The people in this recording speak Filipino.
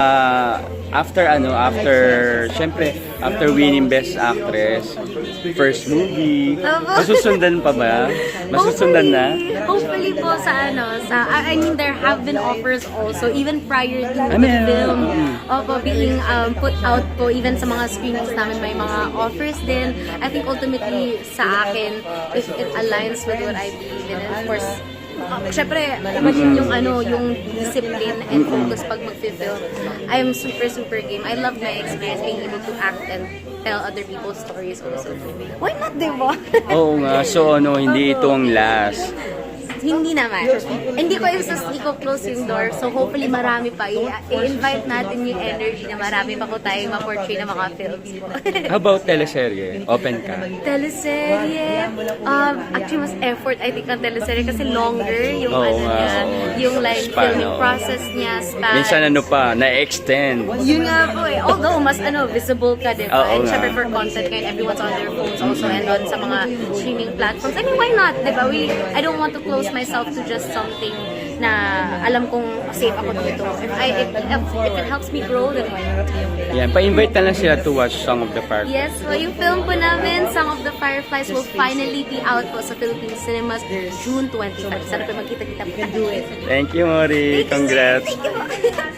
After winning Best Actress, first movie, masusundan pa ba? Masusundan na? Hopefully po I mean, there have been offers also, even prior to the film being put out po, even sa mga screenings namin may mga offers din. I think ultimately sa akin, if it aligns with what I believe in, and of course, syempre, imagine yung discipline and focus pag mag-film. I am super game. I love my experience being able to act and tell other people's stories also. Why not, diba? Oo nga, so hindi ito ang last. Hindi naman. Hindi ko i-close yung door. So hopefully marami pa. I-invite natin yung energy na marami pa ko tayong ma-portray na mga films po. How about teleserye? Open ka? Teleserye? Actually, mas effort I think ang teleserye kasi longer yung yung like filming process niya, span. Minsan na-extend. Yun nga po eh. Although, mas visible ka, diba? And syempre for content ngayon, everyone's on their phones also and on sa mga streaming platforms. I mean, why not, diba? I don't want to close myself to just something na alam kong safe ako dito. If it helps me grow, then why not? Yan, pa-invite na lang sila to watch Song of the Fireflies. Yes, well, yung film po namin, Song of the Fireflies, will finally be out po sa Philippine cinemas June 25. Sana po magkita-kita po. Do it. Thank you, Mori. Congrats. Thank you.